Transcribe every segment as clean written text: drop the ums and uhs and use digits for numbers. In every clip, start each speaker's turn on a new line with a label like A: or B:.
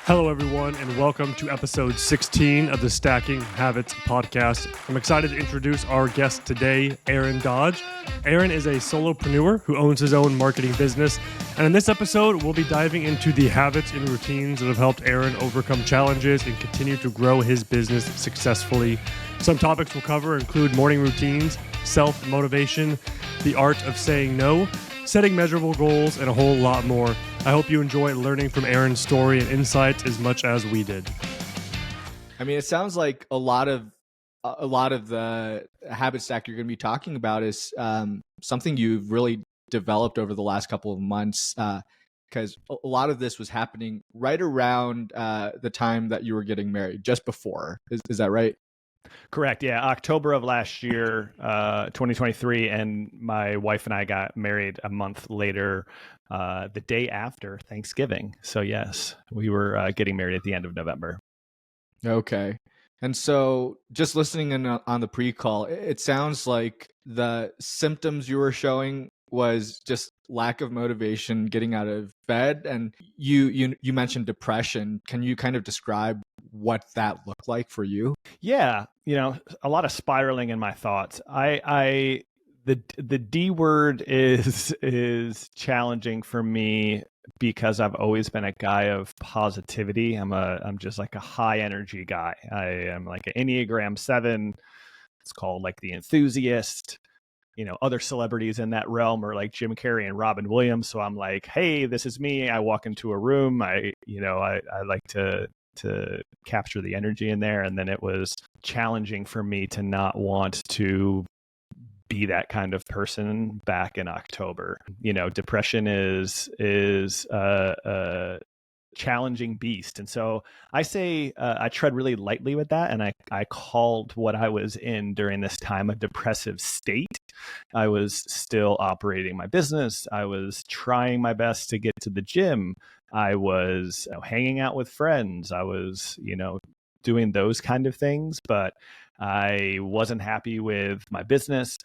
A: Hello, everyone, and welcome to episode 16 of the Stacking Habits podcast. I'm excited to introduce our guest today, Aaron Dodge. Aaron is a solopreneur who owns his own marketing business. And in this episode, we'll be diving into the habits and routines that have helped Aaron overcome challenges and continue to grow his business successfully. Some topics we'll cover include morning routines, self-motivation, the art of saying no, setting measurable goals, and a whole lot more. I hope you enjoy learning from Aaron's story and insights as much as we did.
B: I mean, it sounds like a lot of the habit stack you're going to be talking about is something you've really developed over the last couple of months, because a lot of this was happening right around the time that you were getting married, just before. Is that right?
C: Correct. Yeah. October of last year, 2023. And my wife and I got married a month later, the day after Thanksgiving. So yes, we were getting married at the end of November.
B: Okay. And so just listening in on the pre-call, it sounds like the symptoms you were showing was just lack of motivation getting out of bed. And you mentioned depression. Can you kind of describe what that looked like for you?
C: Yeah. A lot of spiraling in my thoughts. The D word is challenging for me because I've always been a guy of positivity. I'm just like a high energy guy. I am like an Enneagram 7. It's called like the enthusiast. Other celebrities in that realm are like Jim Carrey and Robin Williams. So I'm like, hey, this is me. I walk into a room. I like to capture the energy in there. And then it was challenging for me to not want to be that kind of person back in October. Depression is a challenging beast. And so I say I tread really lightly with that. And I called what I was in during this time a depressive state. I was still operating my business. I was trying my best to get to the gym. I was hanging out with friends. I was, doing those kind of things, but I wasn't happy with my business.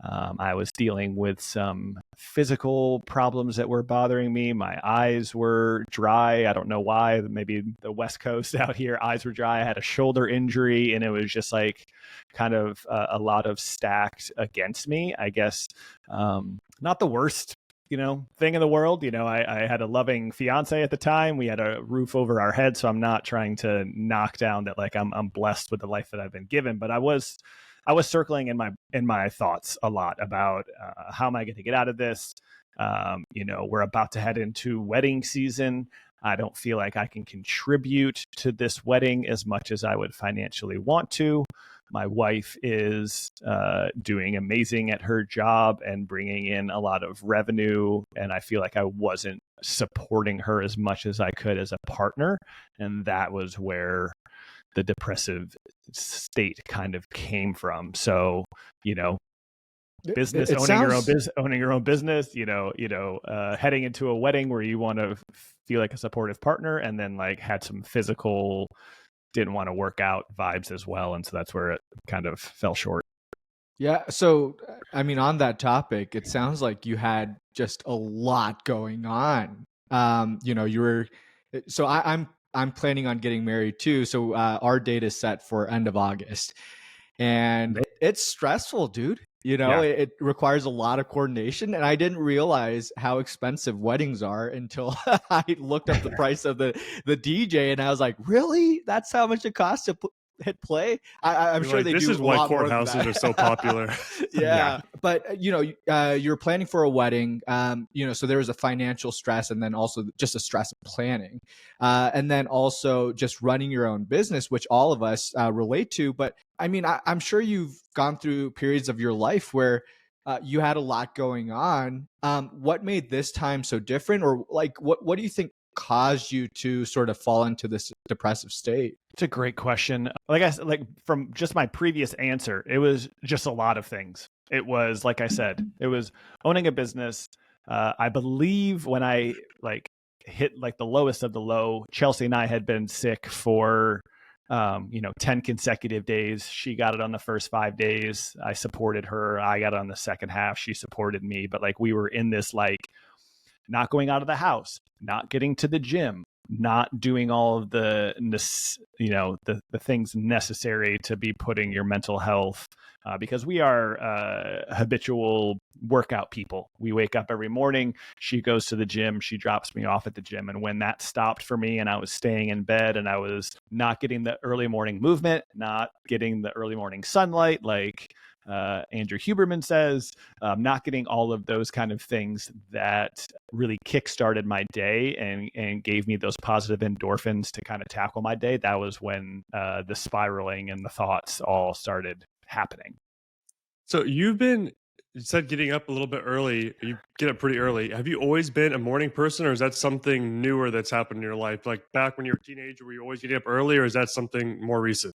C: I was dealing with some physical problems that were bothering me. My eyes were dry. I don't know why. Maybe the West Coast out here, eyes were dry. I had a shoulder injury, and it was just like kind of a lot of stacked against me. I guess not the worst thing in the world. I had a loving fiance at the time. We had a roof over our head. So I'm not trying to knock down that like I'm blessed with the life that I've been given, but I was circling in my thoughts a lot about how am I going to get out of this? We're about to head into wedding season. I don't feel like I can contribute to this wedding as much as I would financially want to. My wife is doing amazing at her job and bringing in a lot of revenue. And I feel like I wasn't supporting her as much as I could as a partner. And that was where the depressive state kind of came from. So, business, owning your own business, heading into a wedding where you want to feel like a supportive partner, and then like had some physical, didn't want to work out vibes as well. And so that's where it kind of fell short.
B: Yeah. So, I mean, on that topic, it sounds like you had just a lot going on. I'm planning on getting married too. So our date is set for end of August, and it's stressful, dude. It requires a lot of coordination, and I didn't realize how expensive weddings are until I looked up the price of the DJ, and I was like, really? That's how much it costs to hit play? I'm sure they do.
A: This is why courthouses are so popular.
B: Yeah. But you're planning for a wedding, so there was a financial stress, and then also just a stress of planning, and then also just running your own business, which all of us relate to. But I mean, I'm sure you've gone through periods of your life where you had a lot going on. What made this time so different, or like what do you think caused you to sort of fall into this depressive state?
C: It's a great question. Like I said, like from just my previous answer, it was just a lot of things. It was, like I said, it was owning a business. I believe when I hit like the lowest of the low, Chelsea and I had been sick for 10 consecutive days. She got it on the first 5 days. I supported her. I got it on the second half. She supported me. But like we were in this like not going out of the house, not getting to the gym, not doing all of the things necessary to be putting your mental health, because we are habitual workout people. We wake up every morning, she goes to the gym, she drops me off at the gym. And when that stopped for me and I was staying in bed and I was not getting the early morning movement, not getting the early morning sunlight, like Andrew Huberman says, not getting all of those kind of things that really kickstarted my day and gave me those positive endorphins to kind of tackle my day. That was when the spiraling and the thoughts all started happening.
A: So you said getting up a little bit early. You get up pretty early. Have you always been a morning person, or is that something newer that's happened in your life? Like back when you were a teenager, were you always getting up early, or is that something more recent?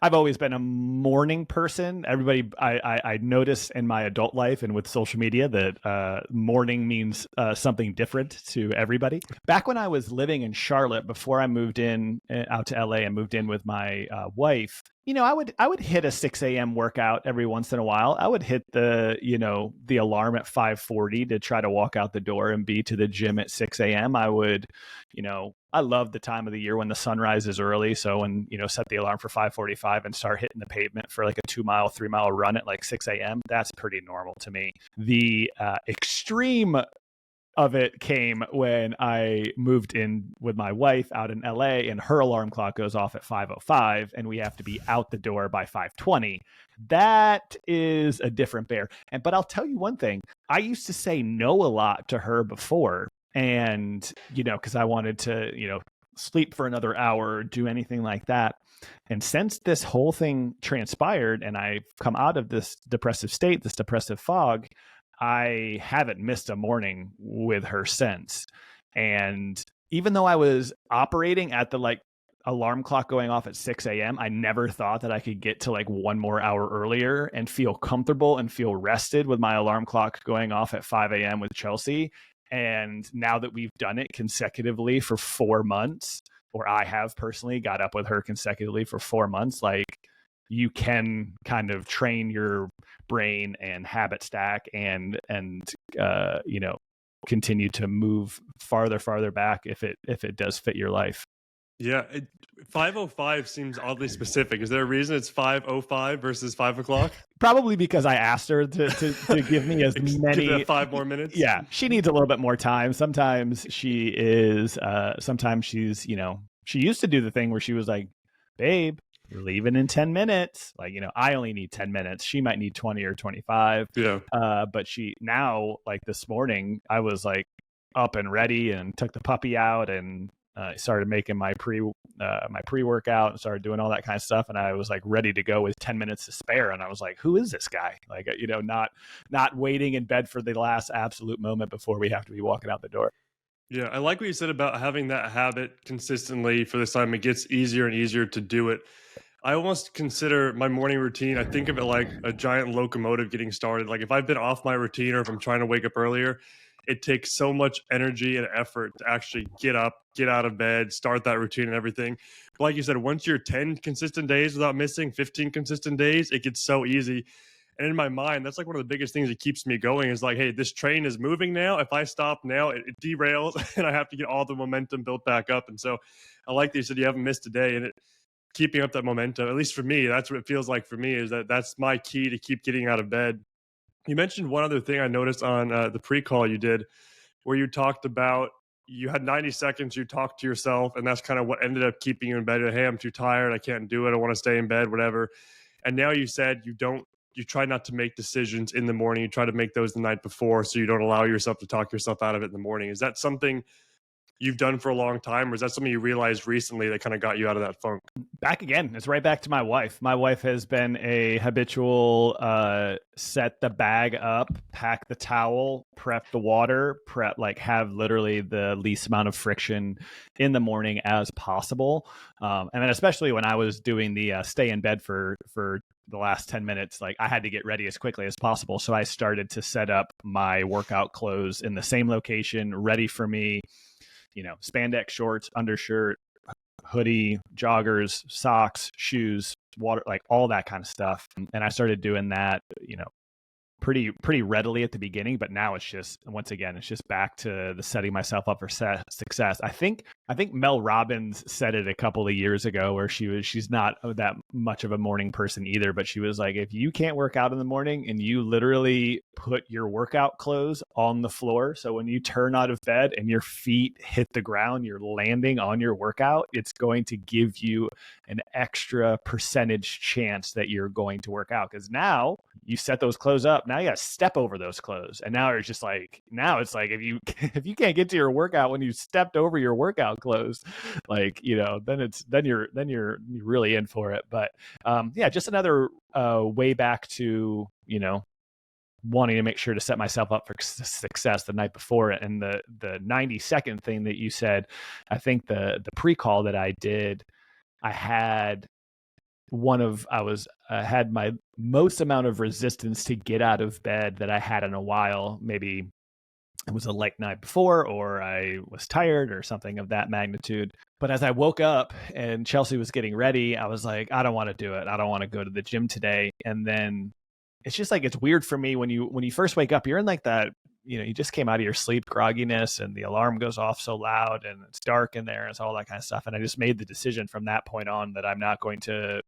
C: I've always been a morning person. Everybody, I notice in my adult life and with social media that morning means something different to everybody. Back when I was living in Charlotte, before I moved out to LA and moved in with my wife, I would hit a 6 a.m. workout every once in a while. I would hit the alarm at 5:40 to try to walk out the door and be to the gym at 6 a.m. I love the time of the year when the sun rises early. So when, set the alarm for 5:45 and start hitting the pavement for like a 2-mile, 3-mile run at like 6 a.m., that's pretty normal to me. The extreme of it came when I moved in with my wife out in LA and her alarm clock goes off at 5:05 and we have to be out the door by 5:20. That is a different bear. But I'll tell you one thing, I used to say no a lot to her before. And, because I wanted to, sleep for another hour or do anything like that. And since this whole thing transpired and I've come out of this depressive state, this depressive fog, I haven't missed a morning with her since. And even though I was operating at the alarm clock going off at 6 a.m., I never thought that I could get to like one more hour earlier and feel comfortable and feel rested with my alarm clock going off at 5 a.m. with Chelsea. And now that we've done it consecutively for 4 months, or I have personally got up with her consecutively for 4 months, like you can kind of train your brain and habit stack and continue to move farther back if it does fit your life.
A: Yeah, 5:05 seems oddly specific. Is there a reason it's 5:05 versus 5 o'clock?
C: Probably because I asked her to give me as many.
A: Give 5 more minutes.
C: Yeah, she needs a little bit more time. Sometimes she is. Sometimes she's. She used to do the thing where she was like, "Babe, you're leaving in 10 minutes." Like, I only need 10 minutes. She might need 20 or 25.
A: Yeah.
C: But she now, like this morning, I was like up and ready and took the puppy out and started making my pre-workout and started doing all that kind of stuff. And I was like ready to go with 10 minutes to spare. And I was like, who is this guy? Like, not waiting in bed for the last absolute moment before we have to be walking out the door.
A: Yeah, I like what you said about having that habit consistently for this time. It gets easier and easier to do it. I almost consider my morning routine, I think of it like a giant locomotive getting started. Like if I've been off my routine or if I'm trying to wake up earlier, it takes so much energy and effort to actually get up, get out of bed, start that routine and everything. But like you said, once you're 10 consistent days without missing, 15 consistent days, it gets so easy. And in my mind, that's like one of the biggest things that keeps me going is like, hey, this train is moving now. If I stop now, it derails and I have to get all the momentum built back up. And so I like that you said you haven't missed a day, and keeping up that momentum, at least for me, that's what it feels like for me, is that's my key to keep getting out of bed. You mentioned one other thing I noticed on the pre-call you did, where you talked about you had 90 seconds, you talked to yourself, and that's kind of what ended up keeping you in bed. Hey, I'm too tired, I can't do it, I want to stay in bed, whatever. And now you said you try not to make decisions in the morning, you try to make those the night before so you don't allow yourself to talk yourself out of it in the morning. Is that something you've done for a long time, or is that something you realized recently that kind of got you out of that funk?
C: Back again, it's right back to my wife. My wife has been a habitual set the bag up, pack the towel, prep the water, have literally the least amount of friction in the morning as possible. And then especially when I was doing the stay in bed for the last 10 minutes, like I had to get ready as quickly as possible. So I started to set up my workout clothes in the same location, ready for me. Spandex shorts, undershirt, hoodie, joggers, socks, shoes, water, like all that kind of stuff. And I started doing that, pretty readily at the beginning, but now it's just, once again, it's just back to the setting myself up for success. I think Mel Robbins said it a couple of years ago, where she's not that much of a morning person either, but she was like, if you can't work out in the morning and you literally put your workout clothes on the floor, so when you turn out of bed and your feet hit the ground, you're landing on your workout, it's going to give you an extra percentage chance that you're going to work out. Because now you set those clothes up, now you got to step over those clothes, and now it's like if you can't get to your workout when you stepped over your workout clothes, like, then you're really in for it. But just another way back to wanting to make sure to set myself up for success the night before it. And the 90-second thing that you said, I think the pre-call that I did, I had had my most amount of resistance to get out of bed that I had in a while. Maybe it was a late night before, or I was tired, or something of that magnitude. But as I woke up and Chelsea was getting ready, I was like, I don't want to do it. I don't want to go to the gym today. And then it's just like, it's weird for me when you first wake up, you're in like that, you just came out of your sleep grogginess, and the alarm goes off so loud, and it's dark in there, and it's all that kind of stuff. And I just made the decision from that point on that I'm not going to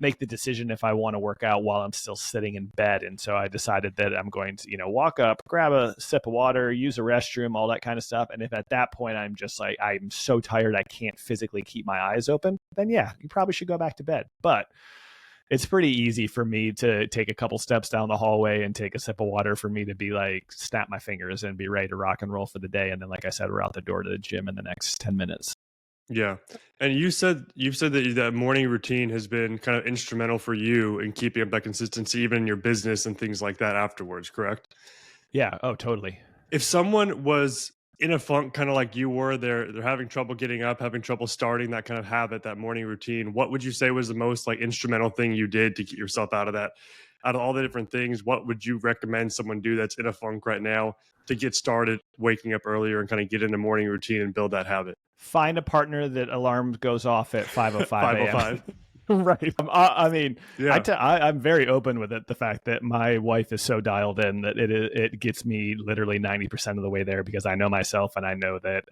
C: make the decision if I want to work out while I'm still sitting in bed. And so I decided that I'm going to, walk up, grab a sip of water, use a restroom, all that kind of stuff. And if at that point I'm just like, I'm so tired, I can't physically keep my eyes open, then yeah, you probably should go back to bed. But it's pretty easy for me to take a couple steps down the hallway and take a sip of water for me to be like, snap my fingers and be ready to rock and roll for the day. And then, like I said, we're out the door to the gym in the next 10 minutes.
A: Yeah. And you've said that morning routine has been kind of instrumental for you in keeping up that consistency, even in your business and things like that afterwards, correct?
C: Yeah. Oh, totally.
A: If someone was in a funk, kind of like you were, they're having trouble getting up, having trouble starting that kind of habit, that morning routine, what would you say was the most like instrumental thing you did to get yourself out of that? Out of all the different things, what would you recommend someone do that's in a funk right now to get started waking up earlier and kind of get into morning routine and build that habit?
C: Find a partner that alarm goes off at 5:05 a.m.
A: 5:05.
C: Right. I mean,
A: yeah.
C: I'm very open with it. The fact that my wife is so dialed in that it gets me literally 90% of the way there, because I know myself, and I know that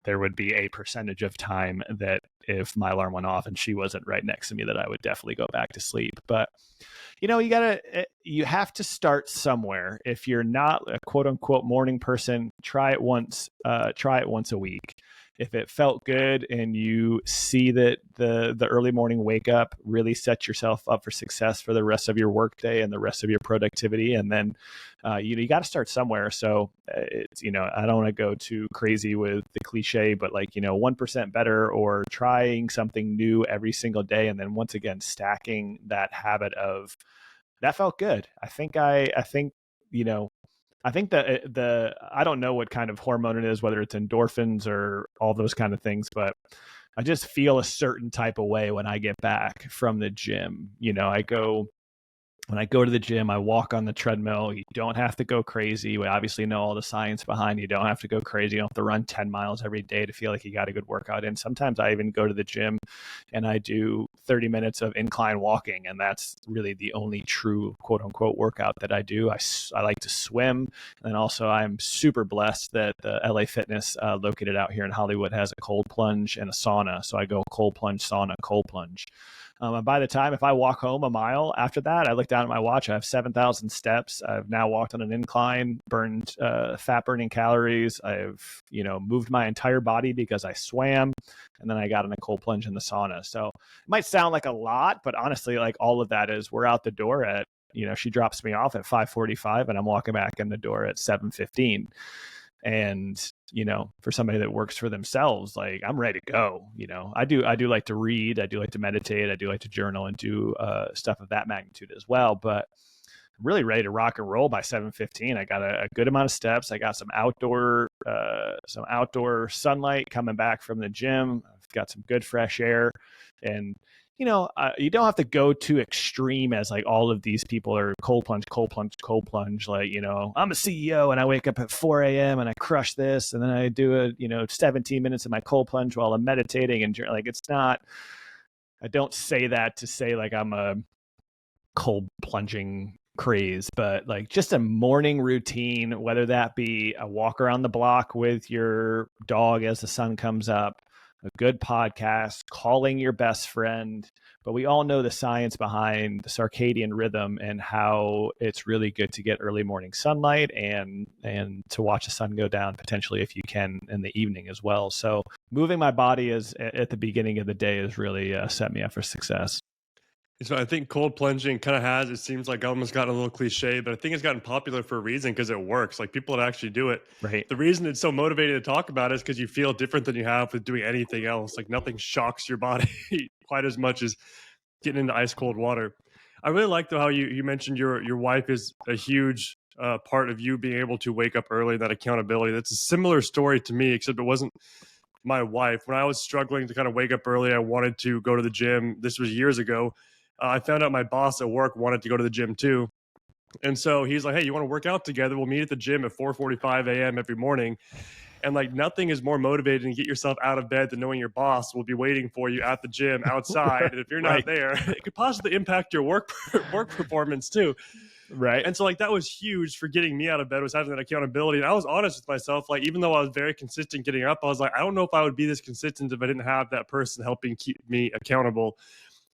C: there would be a percentage of time that if my alarm went off and she wasn't right next to me, that I would definitely go back to sleep. But you have to start somewhere. If you're not a quote unquote morning person, try it once a week. If it felt good and you see that the early morning wake up really sets yourself up for success for the rest of your workday and the rest of your productivity, and then you got to start somewhere. So it's, I don't want to go too crazy with the cliche, but 1% better, or trying something new every single day, and then once again stacking that habit of that felt good. I think that I don't know what kind of hormone it is, whether it's endorphins or all those kind of things, but I just feel a certain type of way when I get back from the gym. When I go to the gym, I walk on the treadmill. You don't have to go crazy. We obviously know all the science behind. You don't have to go crazy. You don't have to run 10 miles every day to feel like you got a good workout in. Sometimes I even go to the gym and I do 30 minutes of incline walking, and that's really the only true quote unquote workout that I do. I like to swim, and also I'm super blessed that the LA Fitness located out here in Hollywood has a cold plunge and a sauna. So I go cold plunge, sauna, cold plunge. And by the time, if I walk home a mile after that, I look down at my watch, I have 7,000 steps. I've now walked on an incline, burned fat burning calories. I've, moved my entire body because I swam, and then I got in a cold plunge in the sauna. So it might sound like a lot, but honestly, like all of that is, we're out the door at, she drops me off at 5:45 and I'm walking back in the door at 7:15. And, for somebody that works for themselves, like I'm ready to go. I do like to read. I do like to meditate. I do like to journal and do stuff of that magnitude as well. But I'm really ready to rock and roll by 7:15. I got a good amount of steps. I got some outdoor sunlight coming back from the gym. I've got some good fresh air, and you don't have to go too extreme as like all of these people are cold plunge. Like, I'm a CEO and I wake up at 4 a.m. and I crush this. And then I do 17 minutes of my cold plunge while I'm meditating. And like, it's not, I don't say that to say like I'm a cold plunging craze, but like just a morning routine, whether that be a walk around the block with your dog as the sun comes up, a good podcast, calling your best friend. But we all know the science behind the circadian rhythm and how it's really good to get early morning sunlight and to watch the sun go down potentially if you can in the evening as well. So moving my body is at the beginning of the day has really set me up for success.
A: So I think cold plunging kind of has, it seems like almost gotten a little cliche, but I think it's gotten popular for a reason because it works. Like people that actually do it.
C: Right.
A: The reason it's so motivating to talk about it is because you feel different than you have with doing anything else. Like nothing shocks your body quite as much as getting into ice cold water. I really like though how you mentioned your wife is a huge part of you being able to wake up early, that accountability. That's a similar story to me, except it wasn't my wife. When I was struggling to kind of wake up early, I wanted to go to the gym. This was years ago. I found out my boss at work wanted to go to the gym too. And so he's like, hey, you want to work out together? We'll meet at the gym at 4:45 a.m. every morning. And like nothing is more motivating to get yourself out of bed than knowing your boss will be waiting for you at the gym outside. And if you're not there, it could possibly impact your work performance too.
C: Right.
A: And so like that was huge for getting me out of bed, was having that accountability. And I was honest with myself, like even though I was very consistent getting up, I was like, I don't know if I would be this consistent if I didn't have that person helping keep me accountable.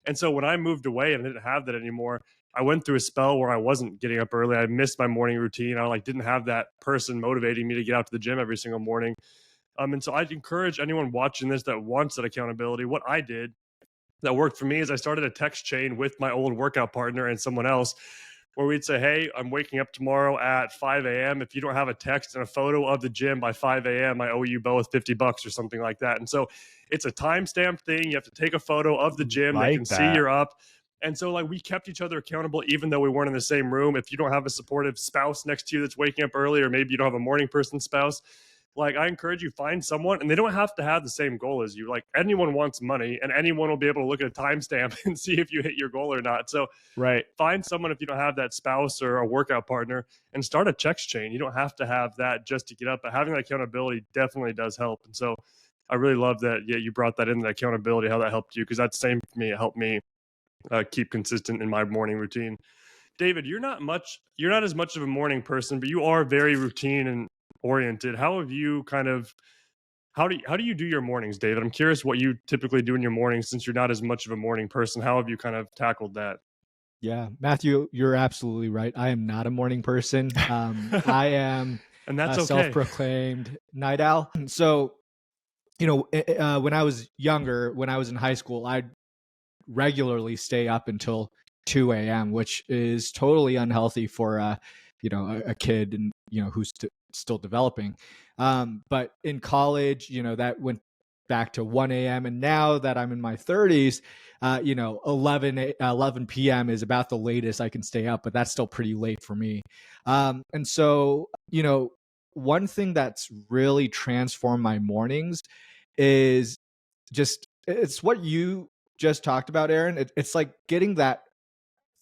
A: And so when I moved away and I didn't have that anymore, I went through a spell where I wasn't getting up early. I missed my morning routine. I like didn't have that person motivating me to get out to the gym every single morning. And so I'd encourage anyone watching this that wants that accountability. What I did that worked for me is I started a text chain with my old workout partner and someone else where we'd say, hey, I'm waking up tomorrow at 5 a.m. If you don't have a text and a photo of the gym by 5 a.m., I owe you both $50 or something like that. And so it's a timestamp thing. You have to take a photo of the gym. They can see you're up. And so like we kept each other accountable, even though we weren't in the same room. If you don't have a supportive spouse next to you that's waking up early, or maybe you don't have a morning person spouse, like I encourage you, find someone, and they don't have to have the same goal as you. Like anyone wants money, and anyone will be able to look at a timestamp and see if you hit your goal or not. So
C: right.
A: Find someone if you don't have that spouse or a workout partner, and start a text chain. You don't have to have that just to get up, but having that accountability definitely does help. And so I really love that. Yeah, you brought that in, the accountability, how that helped you, because that's the same for me. It helped me keep consistent in my morning routine. David, you're not as much of a morning person, but you are very routine and oriented. How have you how do you do your mornings, David? I'm curious what you typically do in your mornings, since you're not as much of a morning person. How have you kind of tackled that?
B: Yeah, Matthew, you're absolutely right. I am not a morning person. I am
A: And that's
B: a
A: okay.
B: self-proclaimed night owl. So, when I was younger, when I was in high school, I'd regularly stay up until 2 a.m., which is totally unhealthy for a kid and who's still developing. But in college, that went back to 1 a.m. And now that I'm in my 30s, 11 p.m. is about the latest I can stay up, but that's still pretty late for me. And so, one thing that's really transformed my mornings is it's what you just talked about, Aaron. It's like getting that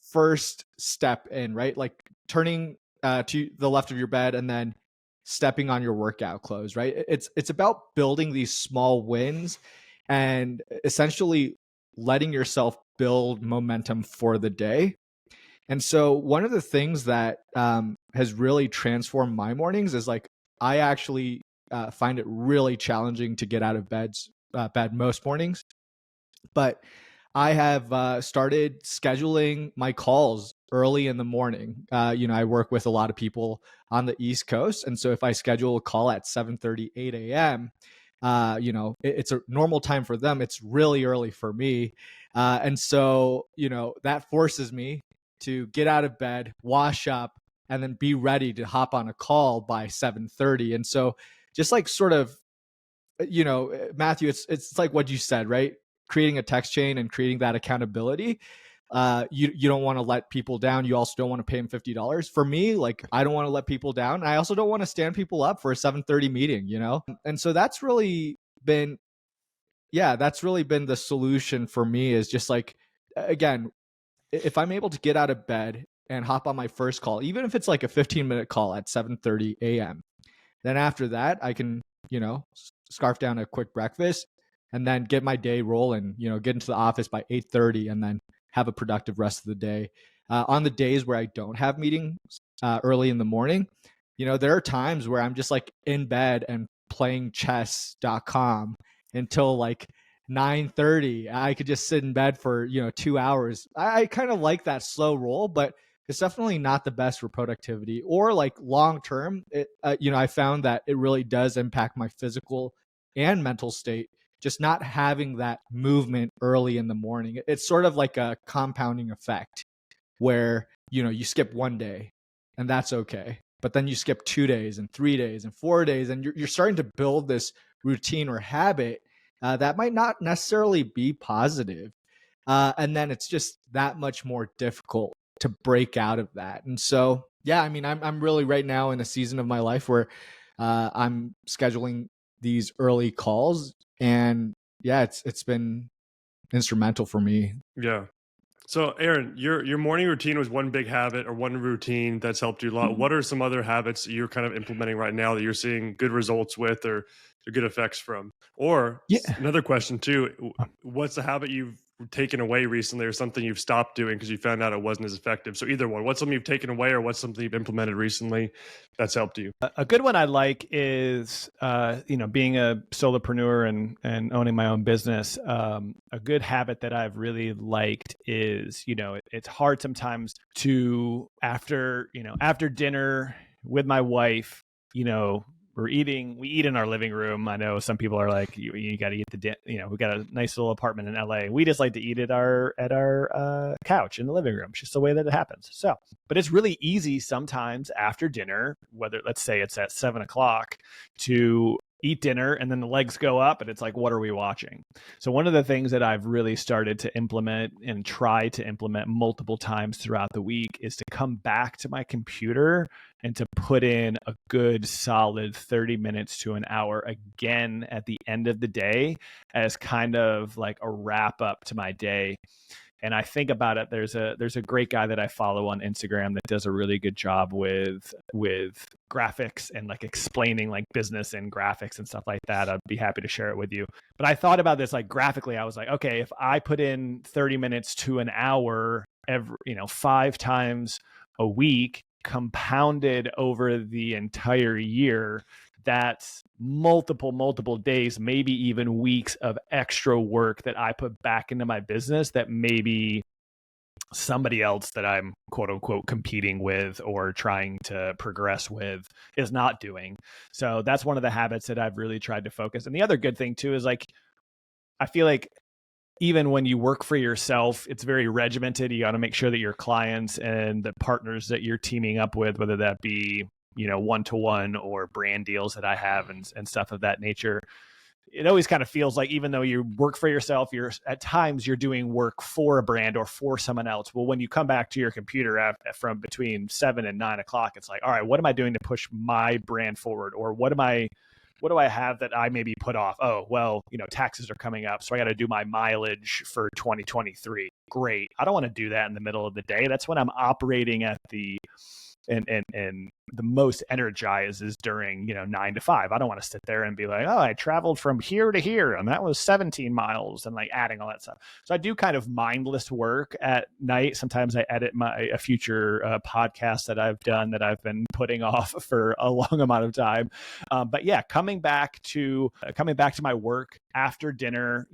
B: first step in, right? Like turning to the left of your bed and then stepping on your workout clothes, right? It's about building these small wins and essentially letting yourself build momentum for the day. And so one of the things that has really transformed my mornings is like I actually find it really challenging to get out of bed most mornings, but I have started scheduling my calls early in the morning. I work with a lot of people on the East Coast. And so if I schedule a call at 7:30, 8 a.m., it's a normal time for them. It's really early for me. And so, that forces me to get out of bed, wash up, and then be ready to hop on a call by 7:30. And so just like sort of, Matthew, it's like what you said, right? Creating a text chain and creating that accountability. You don't want to let people down. You also don't want to pay them $50. For me, like I don't want to let people down. And I also don't want to stand people up for a 7:30 meeting, And so that's really been the solution for me, is just like, again, if I'm able to get out of bed and hop on my first call, even if it's like a 15-minute call at 7:30 a.m., then after that, I can, scarf down a quick breakfast and then get my day rolling, get into the office by 8:30 and then have a productive rest of the day. On the days where I don't have meetings early in the morning, there are times where I'm just like in bed and playing chess.com until like 9:30. I could just sit in bed for 2 hours. I kind of like that slow roll, but it's definitely not the best for productivity or like long term. I found that it really does impact my physical and mental state, just not having that movement early in the morning. It's sort of like a compounding effect where you skip one day and that's okay, but then you skip 2 days and 3 days and 4 days, and you're starting to build this routine or habit that might not necessarily be positive. And then it's just that much more difficult to break out of that. And so, yeah, I mean, I'm really right now in a season of my life where I'm scheduling these early calls, and yeah, it's been instrumental for me.
A: Yeah. So, Aaron, your morning routine was one big habit or one routine that's helped you a lot. What are some other habits that you're kind of implementing right now that you're seeing good results with or good effects from? Or another question too, what's the habit you've taken away recently or something you've stopped doing because you found out it wasn't as effective? So either one, what's something you've taken away or what's something you've implemented recently that's helped you?
C: A good one I like is, being a solopreneur and owning my own business. A good habit that I've really liked is, it's hard sometimes to after dinner with my wife, we eat in our living room. I know some people are like, you got to eat we got a nice little apartment in LA. We just like to eat at our couch in the living room. It's just the way that it happens. So, but it's really easy sometimes after dinner, whether let's say it's at 7:00, to eat dinner and then the legs go up and it's like, what are we watching? So one of the things that I've really started to implement and try to implement multiple times throughout the week is to come back to my computer and to put in a good solid 30 minutes to an hour again at the end of the day as kind of like a wrap up to my day. And I think about it, there's a great guy that I follow on Instagram that does a really good job with graphics and like explaining like business and graphics and stuff like that. I'd be happy to share it with you. But I thought about this like graphically. I was like, okay, if I put in 30 minutes to an hour 5 times a week, compounded over the entire year, that's multiple days, maybe even weeks of extra work that I put back into my business that maybe somebody else that I'm quote unquote competing with or trying to progress with is not doing. So that's one of the habits that I've really tried to focus. And the other good thing too is like, I feel like even when you work for yourself, it's very regimented. You got to make sure that your clients and the partners that you're teaming up with, whether that be, one-to-one or brand deals that I have and stuff of that nature, it always kind of feels like even though you work for yourself, at times you're doing work for a brand or for someone else. Well, when you come back to your computer from between 7 and 9 o'clock, it's like, all right, what am I doing to push my brand forward? Or what do I have that I maybe put off? Oh, well, taxes are coming up, so I got to do my mileage for 2023. Great. I don't want to do that in the middle of the day. That's when I'm operating at the the most energized is during 9 to 5. I don't want to sit there and be like, oh, I traveled from here to here and that was 17 miles and like adding all that stuff. So I do kind of mindless work at night. Sometimes I edit a future podcast that I've done that I've been putting off for a long amount of time. But yeah, coming back to my work after dinner,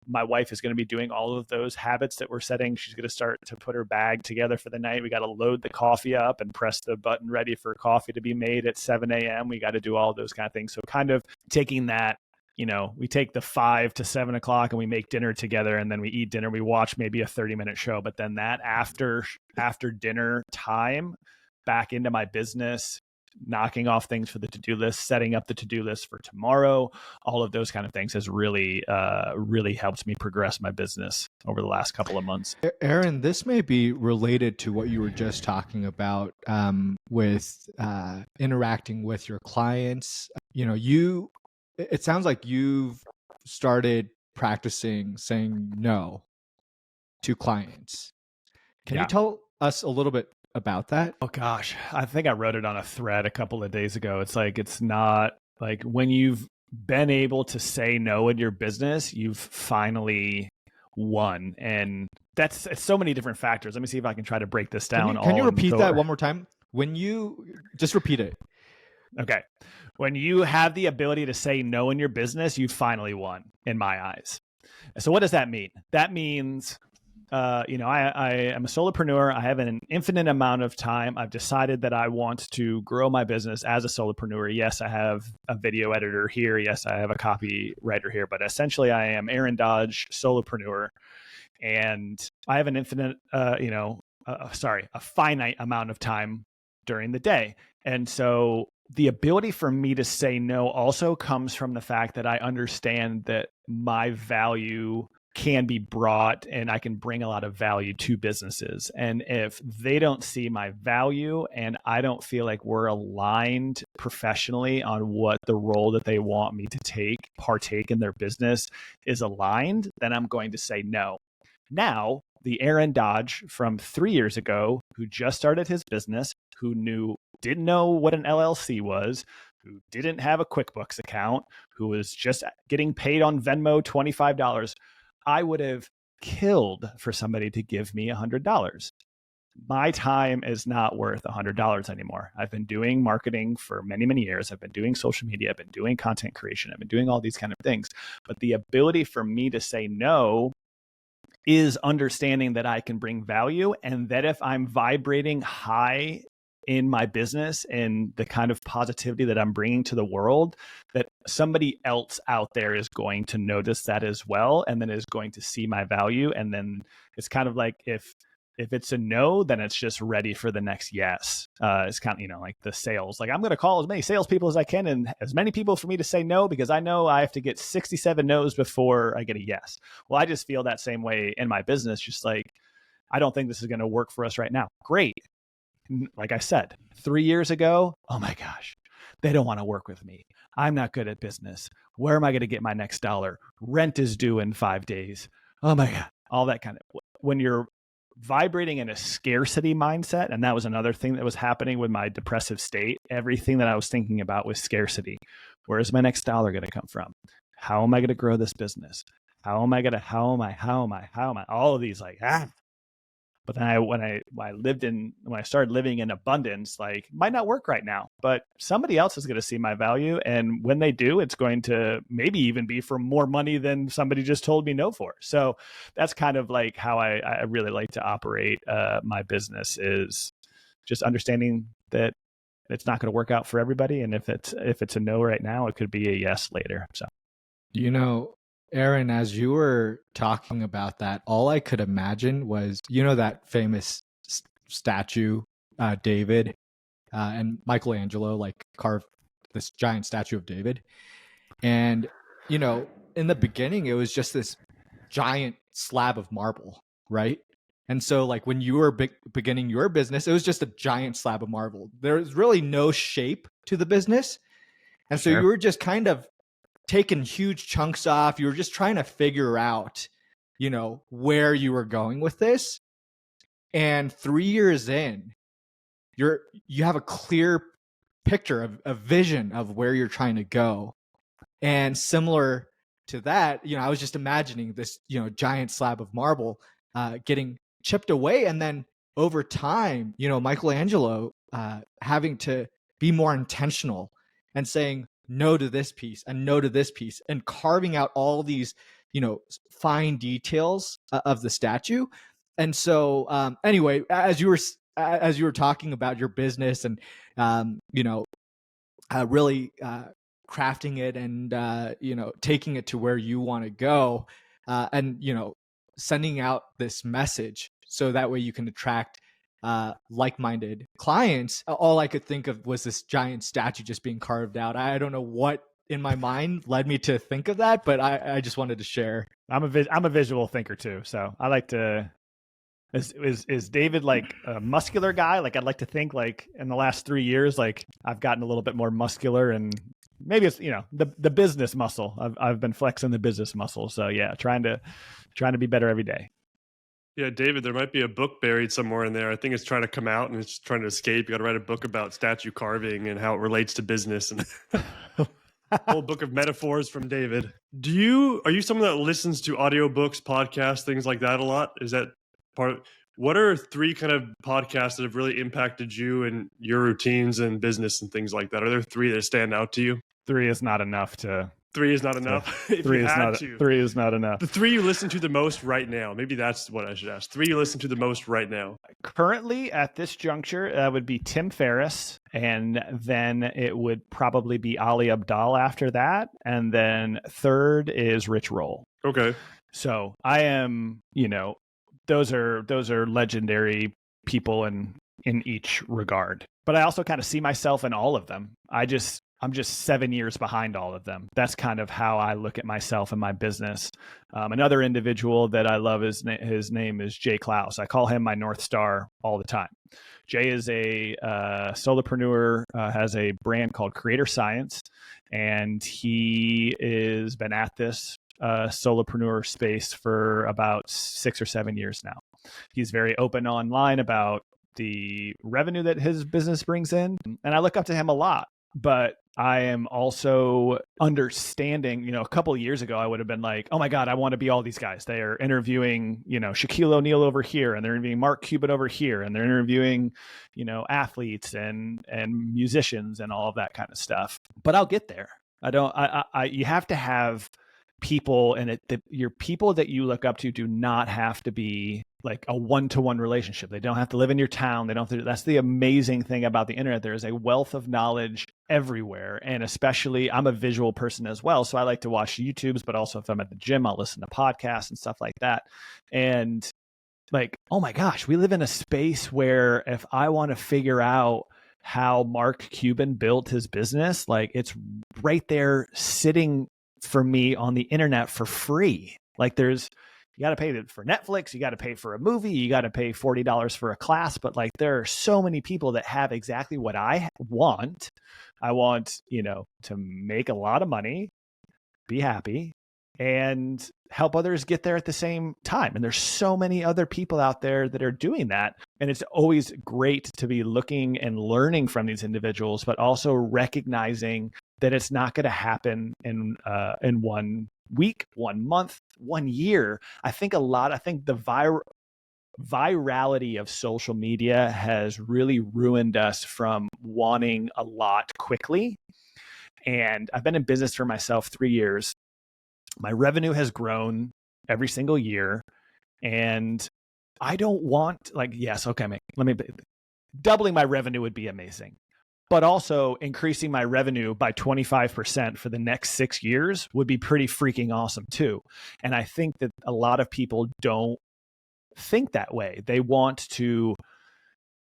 C: my wife is going to be doing all of those habits that we're setting. She's going to start to put her bag together for the night. We got to load the coffee up and press the button ready for coffee to be made at 7 a.m. We got to do all those kind of things. So kind of taking that, we take the 5 to 7 o'clock and we make dinner together and then we eat dinner. We watch maybe a 30-minute show, but then that after dinner time back into my business, knocking off things for the to-do list, setting up the to-do list for tomorrow, all of those kind of things has really helped me progress my business over the last couple of months.
B: Aaron, this may be related to what you were just talking about with interacting with your clients. It sounds like you've started practicing saying no to clients. Can you tell us a little bit about that?
C: Oh gosh, I think I wrote it on a thread a couple of days ago. It's like, it's not like when you've been able to say no in your business, you've finally won. And it's so many different factors. Let me see if I can try to break this down.
B: Can you repeat that one more time? When you just repeat it.
C: Okay. When you have the ability to say no in your business, you finally won in my eyes. So what does that mean? That means, I am a solopreneur. I have an infinite amount of time. I've decided that I want to grow my business as a solopreneur. Yes, I have a video editor here. Yes, I have a copywriter here, but essentially I am Aaron Dodge, solopreneur. And I have an a finite amount of time during the day. And so the ability for me to say no also comes from the fact that I understand that my value can be brought and I can bring a lot of value to businesses. And if they don't see my value and I don't feel like we're aligned professionally on what the role that they want me to partake in their business is aligned, then I'm going to say no. Now, the Aaron Dodge from 3 years ago, who just started his business, who didn't know what an LLC was, who didn't have a QuickBooks account, who was just getting paid on Venmo $25, I would have killed for somebody to give me $100. My time is not worth $100 anymore. I've been doing marketing for many, many years. I've been doing social media. I've been doing content creation. I've been doing all these kind of things. But the ability for me to say no is understanding that I can bring value, and that if I'm vibrating high in my business and the kind of positivity that I'm bringing to the world, that somebody else out there is going to notice that as well, and then is going to see my value. And then it's kind of like if it's a no, then it's just ready for the next yes. It's kind of, like the sales. Like I'm going to call as many salespeople as I can and as many people for me to say no, because I know I have to get 67 no's before I get a yes. Well, I just feel that same way in my business. Just like, I don't think this is going to work for us right now. Great. Like I said, 3 years ago, oh my gosh, they don't want to work with me. I'm not good at business. Where am I going to get my next dollar? Rent is due in 5 days. Oh my God. All that kind of, when you're vibrating in a scarcity mindset. And that was another thing that was happening with my depressive state. Everything that I was thinking about was scarcity. Where is my next dollar going to come from? How am I going to grow this business? How am I? All of these But then when I started living in abundance, like might not work right now, but somebody else is going to see my value. And when they do, it's going to maybe even be for more money than somebody just told me no for. So that's kind of like how I really like to operate my business, is just understanding that it's not going to work out for everybody. And if it's a no right now, it could be a yes later. So,
B: Aaron, as you were talking about that, all I could imagine was, that famous statue, David, and Michelangelo carved this giant statue of David. And, in the beginning, it was just this giant slab of marble, right? And so when you were beginning your business, it was just a giant slab of marble. There was really no shape to the business. And so you were just kind of taking huge chunks off. You were just trying to figure out, where you were going with this. And 3 years in, you have a clear picture of a vision of where you're trying to go. And similar to that, I was just imagining this, giant slab of marble getting chipped away. And then over time, Michelangelo having to be more intentional and saying no to this piece and no to this piece, and carving out all these, fine details of the statue. And so anyway, as you were talking about your business and, really crafting it and, taking it to where you want to go, and, sending out this message so that way you can attract like-minded clients, all I could think of was this giant statue just being carved out. I don't know what in my mind led me to think of that, but I just wanted to share.
C: I'm a visual thinker too, so I like to. Is David a muscular guy? I'd like to think in the last 3 years, I've gotten a little bit more muscular, and maybe it's the business muscle. I've been flexing the business muscle. So yeah, trying to be better every day.
A: Yeah, David, there might be a book buried somewhere in there. I think it's trying to come out and it's trying to escape. You got to write a book about statue carving and how it relates to business, and a whole book of metaphors from David. Are you someone that listens to audiobooks, podcasts, things like that a lot? Is that What are three kind of podcasts that have really impacted you and your routines and business and things like that? Are there three that stand out to you?
C: Three is not enough to.
A: Three is not enough. If
C: Three
A: you
C: is
A: had
C: not.
A: to.
C: 3 is not enough.
A: The three you listen to the most right now. Maybe that's what I should ask. Three you listen to the most right now.
C: Currently, at this juncture, that would be Tim Ferriss, and then it would probably be Ali Abdaal after that, and then third is Rich Roll.
A: Okay.
C: So I am, those are legendary people in each regard. But I also kind of see myself in all of them. I'm just 7 years behind all of them. That's kind of how I look at myself and my business. Another individual that I love, his name is Jay Klaus. I call him my North Star all the time. Jay is a solopreneur, has a brand called Creator Science, and he has been at this solopreneur space for about 6 or 7 years now. He's very open online about the revenue that his business brings in, and I look up to him a lot. But I am also understanding, a couple of years ago, I would have been like, oh my God, I want to be all these guys. They are interviewing, Shaquille O'Neal over here, and they're interviewing Mark Cuban over here, and they're interviewing, athletes and musicians and all of that kind of stuff. But I'll get there. You have to have people, and your people that you look up to do not have to be like a one-to-one relationship. They don't have to live in your town. They don't have to, that's the amazing thing about the internet. There is a wealth of knowledge everywhere. And especially, I'm a visual person as well. So I like to watch YouTubes, but also if I'm at the gym, I'll listen to podcasts and stuff like that. And like, oh my gosh, we live in a space where if I want to figure out how Mark Cuban built his business, like it's right there sitting for me on the internet for free. Like you got to pay for Netflix, you got to pay for a movie, you got to pay $40 for a class. But like, there are so many people that have exactly what I want. I want, to make a lot of money, be happy, and help others get there at the same time. And there's so many other people out there that are doing that. And it's always great to be looking and learning from these individuals, but also recognizing that it's not going to happen in 1 week, 1 month, 1 year. I think the virality of social media has really ruined us from wanting a lot quickly. And I've been in business for myself 3 years. My revenue has grown every single year. And I don't want doubling my revenue would be amazing. But also increasing my revenue by 25% for the next 6 years would be pretty freaking awesome too. And I think that a lot of people don't think that way. They want to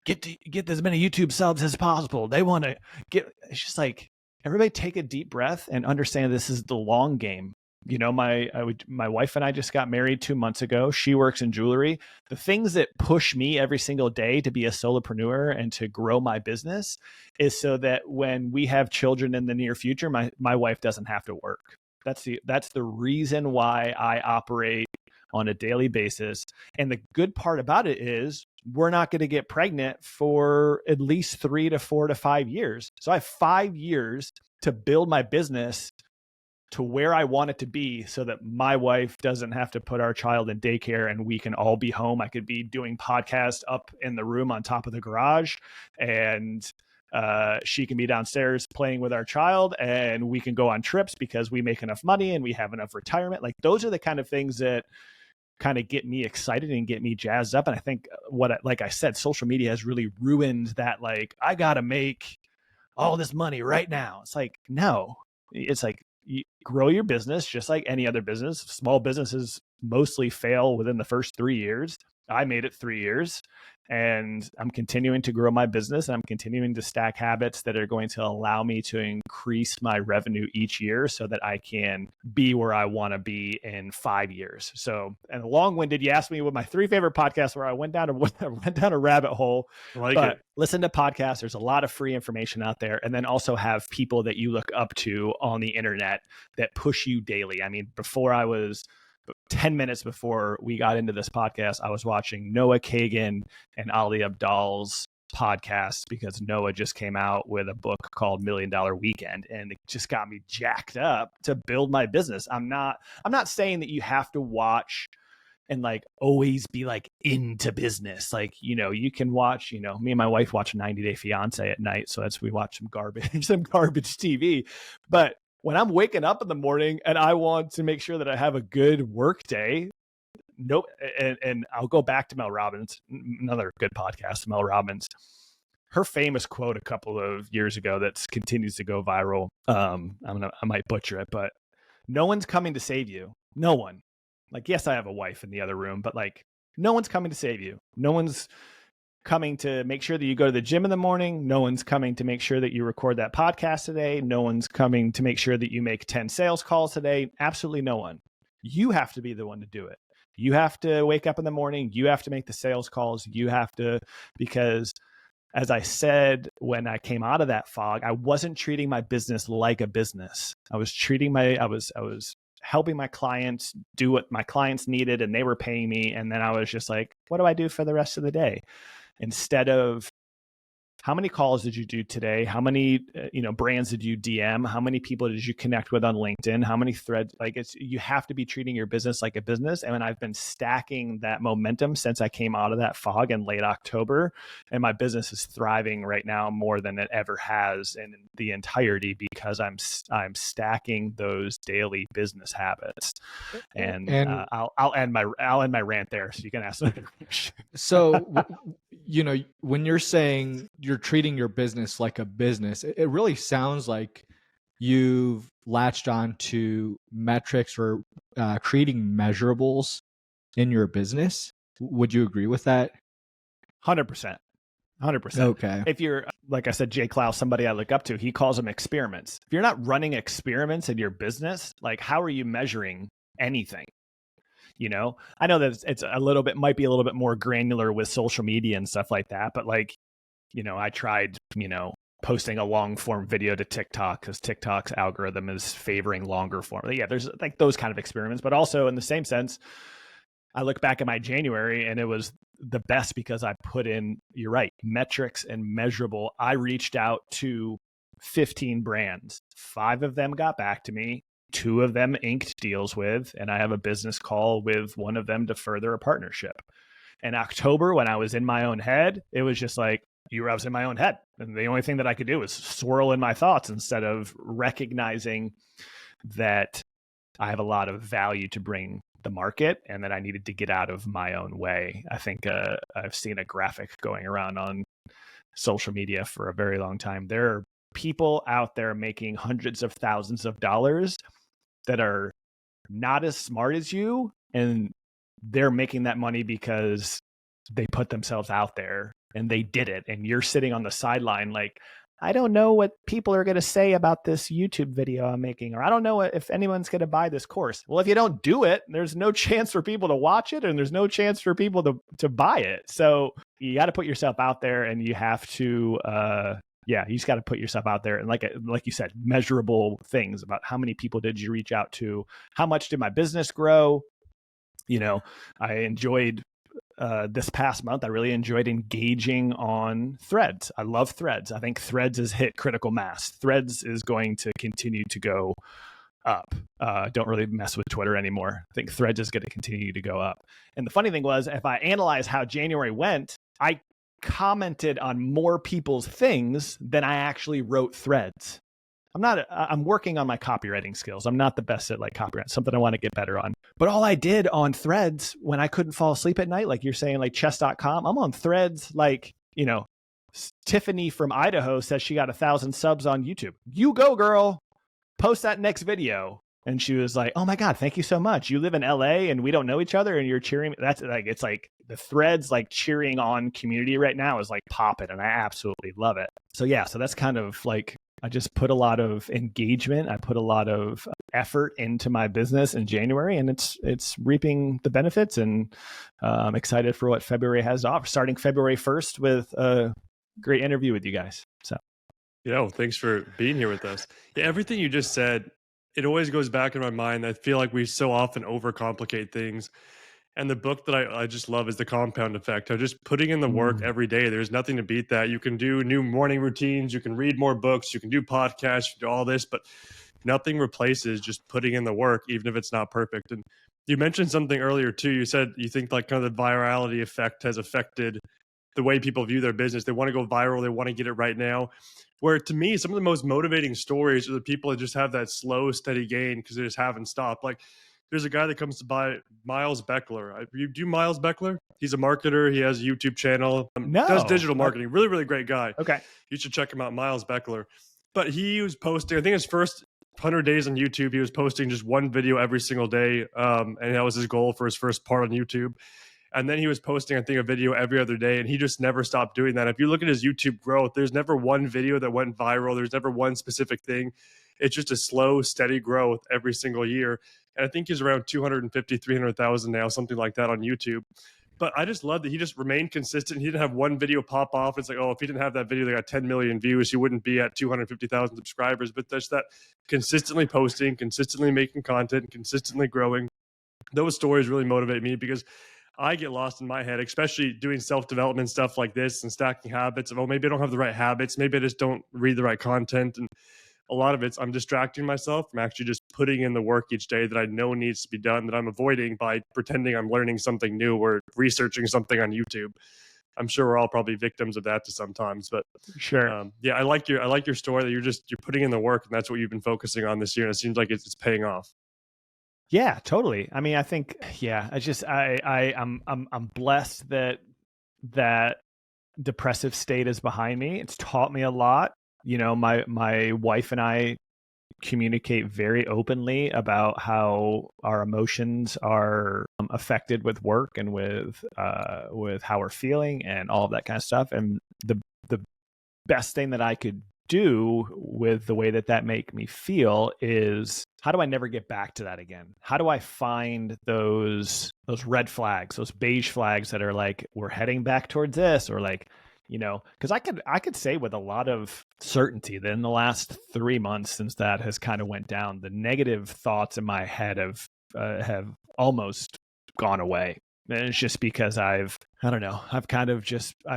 C: get as many YouTube subs as possible. They want to it's just like, everybody take a deep breath and understand this is the long game. My wife and I just got married 2 months ago. She works in jewelry. The things that push me every single day to be a solopreneur and to grow my business is so that when we have children in the near future, my wife doesn't have to work. That's the reason why I operate on a daily basis. And the good part about it is we're not going to get pregnant for at least 3 to 4 to 5 years. So I have 5 years to build my business to where I want it to be so that my wife doesn't have to put our child in daycare and we can all be home. I could be doing podcasts up in the room on top of the garage, and she can be downstairs playing with our child, and we can go on trips because we make enough money and we have enough retirement. Like, those are the kind of things that kind of get me excited and get me jazzed up. And I think like I said, social media has really ruined that. Like, I got to make all this money right now. It's like, no, it's like, you grow your business just like any other business. Small businesses mostly fail within the first 3 years. I made it 3 years, and I'm continuing to grow my business, and I'm continuing to stack habits that are going to allow me to increase my revenue each year so that I can be where I want to be in 5 years. So, and long-winded, you asked me what my 3 favorite podcasts were. I went down a rabbit hole. But listen to podcasts. There's a lot of free information out there. And then also have people that you look up to on the internet that push you daily. I mean, 10 minutes before we got into this podcast, I was watching Noah Kagan and Ali Abdaal's podcast because Noah just came out with a book called $1 Million Weekend, and it just got me jacked up to build my business. I'm not saying that you have to watch and like always be like into business. Like, you can watch, me and my wife watch 90 Day Fiance at night. So we watch some garbage TV. But when I'm waking up in the morning and I want to make sure that I have a good work day, nope. And I'll go back to Mel Robbins, another good podcast, Mel Robbins. Her famous quote a couple of years ago that continues to go viral. I might butcher it, but no one's coming to save you. No one. Like, yes, I have a wife in the other room, but like, no one's coming to save you. No one's coming to make sure that you go to the gym in the morning. No one's coming to make sure that you record that podcast today. No one's coming to make sure that you make 10 sales calls today. Absolutely no one. You have to be the one to do it. You have to wake up in the morning. You have to make the sales calls. You have to, because as I said, when I came out of that fog, I wasn't treating my business like a business. I was helping my clients do what my clients needed, and they were paying me. And then I was just like, what do I do for the rest of the day? Instead of, how many calls did you do today? How many, brands did you DM? How many people did you connect with on LinkedIn? How many threads? Like, you have to be treating your business like a business. And I've been stacking that momentum since I came out of that fog in late October, and my business is thriving right now more than it ever has in the entirety, because I'm stacking those daily business habits. And I'll end my rant there, so you can ask another question.
B: So, when you're saying you're treating your business like a business, it really sounds like you've latched on to metrics or creating measurables in your business. Would you agree with that?
C: 100%. 100%.
B: Okay.
C: If you're, like I said, Jay Clouse, somebody I look up to, he calls them experiments. If you're not running experiments in your business, like, how are you measuring anything? I know that it's might be a little bit more granular with social media and stuff like that. But like, I tried, posting a long form video to TikTok because TikTok's algorithm is favoring longer form. Yeah, there's like those kind of experiments. But also in the same sense, I look back at my January and it was the best because I put in, you're right, metrics and measurable. I reached out to 15 brands. 5 of them got back to me. 2 of them inked deals with, and I have a business call with one of them to further a partnership. In October, when I was in my own head, it was just like, I was in my own head. And the only thing that I could do was swirl in my thoughts instead of recognizing that I have a lot of value to bring the market and that I needed to get out of my own way. I think I've seen a graphic going around on social media for a very long time. There are people out there making hundreds of thousands of dollars that are not as smart as you, and they're making that money because they put themselves out there and they did it. And you're sitting on the sideline like, I don't know what people are going to say about this YouTube video I'm making, or I don't know if anyone's going to buy this course. Well, if you don't do it, there's no chance for people to watch it, and there's no chance for people to buy it. So you got to put yourself out there, and you have to, you just got to put yourself out there. And like you said, measurable things about how many people did you reach out to? How much did my business grow? I enjoyed this past month, I really enjoyed engaging on Threads. I love Threads. I think Threads has hit critical mass. Threads is going to continue to go up. Don't really mess with Twitter anymore. I think Threads is going to continue to go up. And the funny thing was, if I analyze how January went, I commented on more people's things than I actually wrote threads. I'm working on my copywriting skills. I'm not the best at like copywriting, something I want to get better on. But all I did on Threads when I couldn't fall asleep at night, like you're saying, like chess.com, I'm on Threads. Like, Tiffany from Idaho says she got 1,000 subs on YouTube. You go, girl. Post that next video. And she was like, oh my God, thank you so much. You live in LA and we don't know each other and you're cheering. That's like, it's like the Threads, like cheering on community right now is like popping, and I absolutely love it. So yeah, so that's kind of like, I just put a lot of engagement. I put a lot of effort into my business in January, and it's reaping the benefits. And I'm excited for what February has to offer. Starting February 1st with a great interview with you guys. So,
A: thanks for being here with us. Yeah, everything you just said, it always goes back in my mind. I feel like we so often overcomplicate things. And the book that I just love is The Compound Effect. Just putting in the work every day. There's nothing to beat that. You can do new morning routines. You can read more books. You can do podcasts. You can do all this, but nothing replaces just putting in the work, even if it's not perfect. And You mentioned something earlier too. You said you think like kind of the virality effect has affected the way people view their business. They want to go viral. They want to get it right now. Where to me, some of the most motivating stories are the people that just have that slow, steady gain because they just haven't stopped. Like there's a guy that comes to buy Miles Beckler. You do Miles Beckler? He's a marketer. He has a YouTube channel. Does digital marketing. Really, really great guy.
C: Okay.
A: You should check him out, Miles Beckler. But he was posting, I think his first 100 days on YouTube, he was posting just one video every single day. And that was his goal for his first part on YouTube. And then he was posting, I think, a video every other day, and he just never stopped doing that. If you look at his YouTube growth, there's never one video that went viral. There's never one specific thing. It's just a slow, steady growth every single year. And I think he's around 250, 300,000 now, something like that on YouTube. But I just love that he just remained consistent. He didn't have one video pop off. It's like, oh, if he didn't have that video that got 10 million views, he wouldn't be at 250,000 subscribers. But there's that consistently posting, consistently making content, consistently growing. Those stories really motivate me because I get lost in my head, especially doing self-development stuff like this and stacking habits of, oh, maybe I don't have the right habits. Maybe I just don't read the right content. And a lot of it's I'm distracting myself from actually just putting in the work each day that I know needs to be done, that I'm avoiding by pretending I'm learning something new or researching something on YouTube. I'm sure we're all probably victims of that to sometimes, but
C: sure.
A: Yeah, I like your story that you're putting in the work, and that's what you've been focusing on this year. And it seems like it's paying off.
C: Yeah, totally. I mean, I think, I'm blessed that depressive state is behind me. It's taught me a lot. You know, my wife and I communicate very openly about how our emotions are affected with work and with how we're feeling and all of that kind of stuff. And the best thing that I could do with the way that make me feel is, how do I never get back to that again? How do I find those red flags, those beige flags that are like, we're heading back towards this, or like, you know, because I could say with a lot of certainty that in the last 3 months since that has kind of went down, the negative thoughts in my head have almost gone away. And it's just because I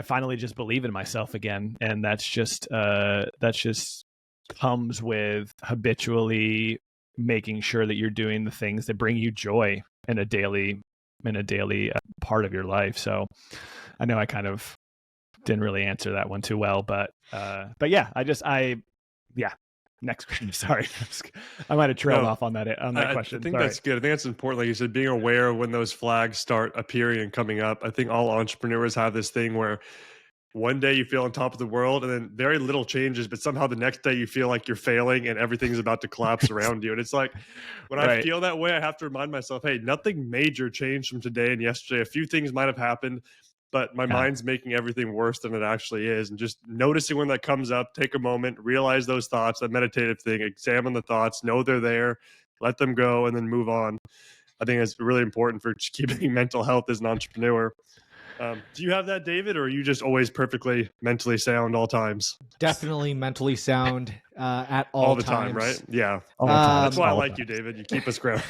C: finally just believe in myself again. And that's just comes with habitually making sure that you're doing the things that bring you joy in a daily part of your life. So I know I kind of didn't really answer that one too well, but yeah, next question. Sorry, I might have trailed off on that question.
A: I think that's good. I think that's important. Like you said, being aware of when those flags start appearing and coming up. I think all entrepreneurs have this thing where one day you feel on top of the world and then very little changes, but somehow the next day you feel like you're failing and everything's about to collapse around you. And it's like, when I feel that way, I have to remind myself, hey, nothing major changed from today and yesterday. A few things might have happened, but my mind's making everything worse than it actually is. And just noticing when that comes up, take a moment, realize those thoughts, that meditative thing, examine the thoughts, know they're there, let them go, and then move on. I think it's really important for keeping mental health as an entrepreneur. Do you have that, David, or are you just always perfectly mentally sound all times?
B: Definitely mentally sound at all
A: the
B: times.
A: time, right? Yeah.
B: That's
A: why I like you, David. You keep us grounded.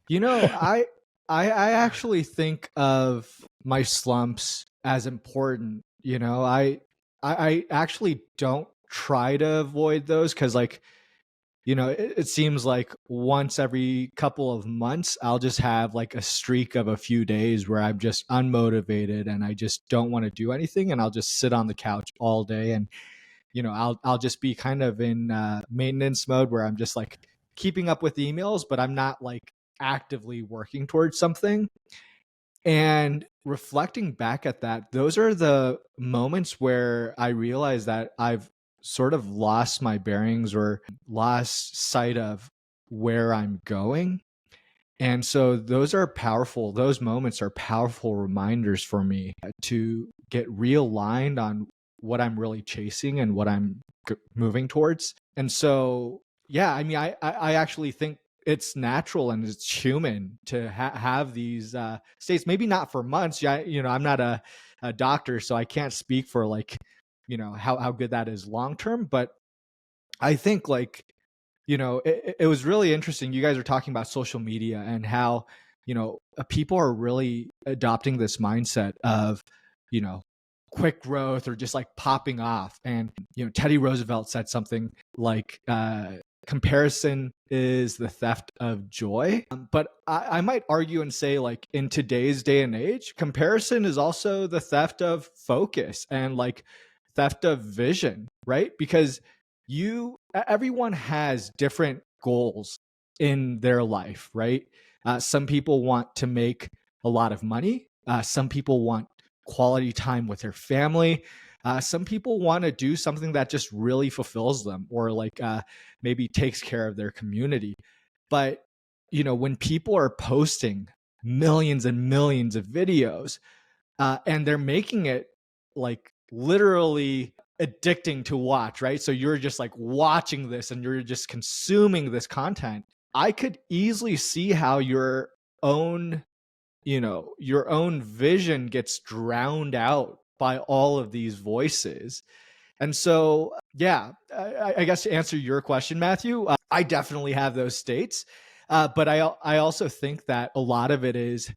B: You know, I actually think of my slumps as important. You know, I actually don't try to avoid those because, like, you know, it seems like once every couple of months, I'll just have like a streak of a few days where I'm just unmotivated and I just don't want to do anything. And I'll just sit on the couch all day. And, you know, I'll just be kind of in maintenance mode where I'm just like keeping up with emails, but I'm not like actively working towards something. And reflecting back at that, those are the moments where I realize that I've sort of lost my bearings or lost sight of where I'm going. And so those moments are powerful reminders for me to get realigned on what I'm really chasing and what I'm moving towards. And so, yeah, I mean, I actually think it's natural and it's human to have these states, maybe not for months. Yeah, you know, I'm not a doctor, so I can't speak for like, you know, how good that is long term. But I think, like, you know, it was really interesting. You guys are talking about social media and how, you know, people are really adopting this mindset of, you know, quick growth or just like popping off. And, you know, Teddy Roosevelt said something like, comparison is the theft of joy. But I might argue and say, like, in today's day and age, comparison is also the theft of focus and like theft of vision, right? Because everyone has different goals in their life, right? Some people want to make a lot of money. Some people want quality time with their family. Some people want to do something that just really fulfills them, or like maybe takes care of their community. But when people are posting millions and millions of videos, and they're making it like literally addicting to watch, right? So you're just like watching this and you're just consuming this content. I could easily see how your own vision gets drowned out by all of these voices. And so, yeah, I guess to answer your question, Matthew, I definitely have those states. But I also think that a lot of it is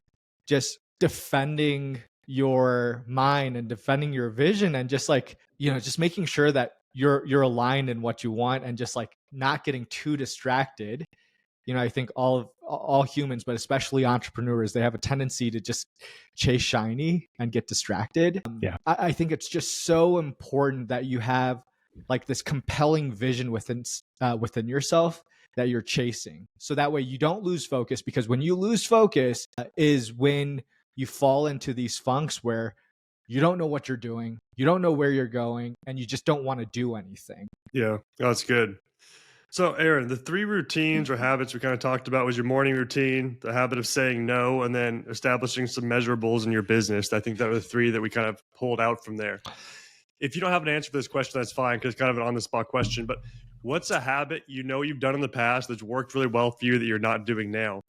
B: just defending your mind and defending your vision, and just like, just making sure that you're aligned in what you want, and just like not getting too distracted. I think all humans, but especially entrepreneurs, they have a tendency to just chase shiny and get distracted.
C: Yeah.
B: I think it's just so important that you have like this compelling vision within yourself that you're chasing. So that way you don't lose focus, because when you lose focus is when you fall into these funks where you don't know what you're doing, you don't know where you're going, and you just don't want to do anything.
A: Yeah, that's good. So, Aaron, the 3 routines or habits we kind of talked about was your morning routine, the habit of saying no, and then establishing some measurables in your business. I think that were the 3 that we kind of pulled out from there. If you don't have an answer for this question, that's fine, because it's kind of an on-the-spot question. But what's a habit you've done in the past that's worked really well for you that you're not doing now?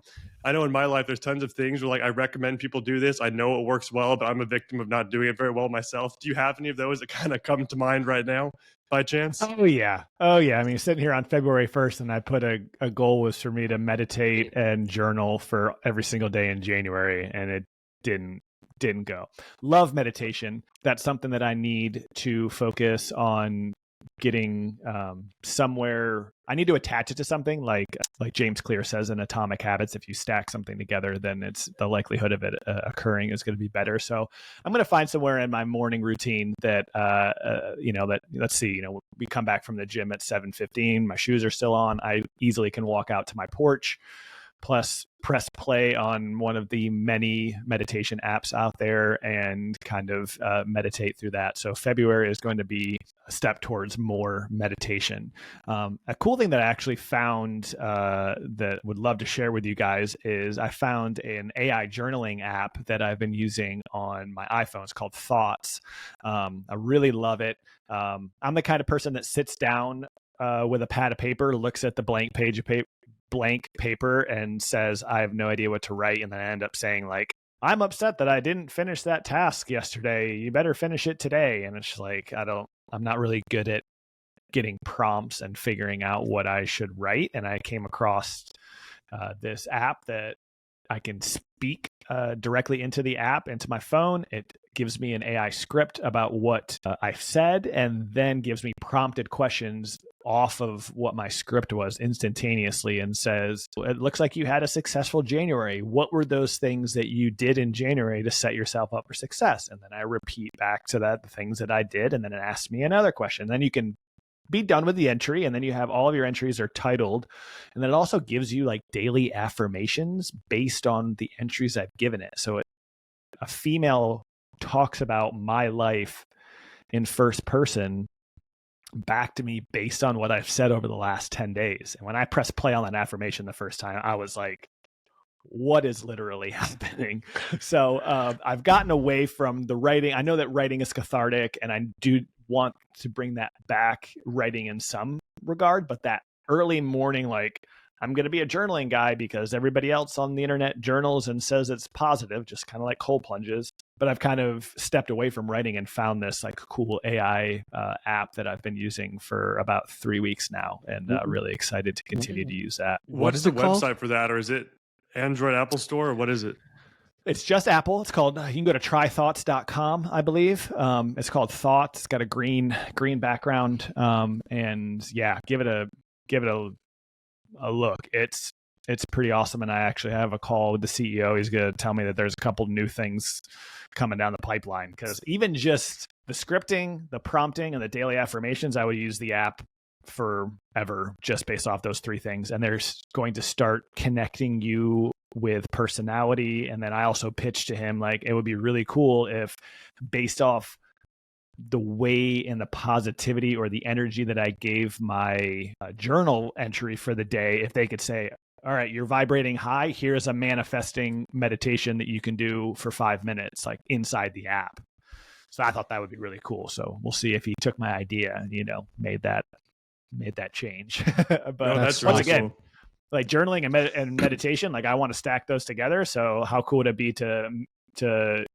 A: I know in my life, there's tons of things where like I recommend people do this. I know it works well, but I'm a victim of not doing it very well myself. Do you have any of those that kind of come to mind right now by chance?
C: Oh yeah. I mean, sitting here on February 1st, and I put a goal was for me to meditate and journal for every single day in January, and it didn't go. Love meditation. That's something that I need to focus on getting somewhere. I need to attach it to something like James Clear says in Atomic Habits. If you stack something together, then it's the likelihood of it occurring is going to be better. So I'm going to find somewhere in my morning routine that that, let's see, we come back from the gym at 7:15. My shoes are still on. I easily can walk out to my porch, plus press play on one of the many meditation apps out there and kind of meditate through that. So February is going to be a step towards more meditation. A cool thing that I actually found that would love to share with you guys is I found an AI journaling app that I've been using on my iPhone. It's called Thoughts. I really love it. I'm the kind of person that sits down with a pad of paper, looks at the blank paper and says, I have no idea what to write. And then I end up saying like, I'm upset that I didn't finish that task yesterday. You better finish it today. And it's like, I'm not really good at getting prompts and figuring out what I should write. And I came across this app that I can speak directly into the app, into my phone. It gives me an AI script about what I've said, and then gives me prompted questions off of what my script was instantaneously, and says, it looks like you had a successful January. What were those things that you did in January to set yourself up for success? And then I repeat back to that the things that I did, and then it asks me another question. Then you can be done with the entry, and then you have all of your entries are titled, and then it also gives you like daily affirmations based on the entries I've given it. So a female talks about my life in first person back to me based on what I've said over the last 10 days. And when I pressed play on that affirmation the first time, I was like, what is literally happening? So I've gotten away from the writing. I know that writing is cathartic, and I do want to bring that back, writing in some regard, but that early morning, like, I'm going to be a journaling guy because everybody else on the internet journals and says it's positive, just kind of like cold plunges. But I've kind of stepped away from writing and found this like cool AI app that I've been using for about 3 weeks now, and really excited to continue to use that.
A: What's the website for that? Or is it Android, Apple Store, or what is it?
C: It's just Apple. It's called, you can go to trythoughts.com, I believe. It's called Thoughts. It's got a green background. And yeah, give it a look, it's pretty awesome. And I actually have a call with the CEO. He's going to tell me that there's a couple new things coming down the pipeline, because even just the scripting, the prompting, and the daily affirmations, I would use the app forever just based off those three things. And they're going to start connecting you with personality. And then I also pitched to him, like, it would be really cool if, based off the way and the positivity or the energy that I gave my journal entry for the day, if they could say, all right, you're vibrating high, here's a manifesting meditation that you can do for 5 minutes, like inside the app. So I thought that would be really cool. So we'll see if he took my idea and, made that change. But
A: that's
C: once
A: really
C: again,
A: cool.
C: like journaling and meditation, like I want to stack those together. So how cool would it be to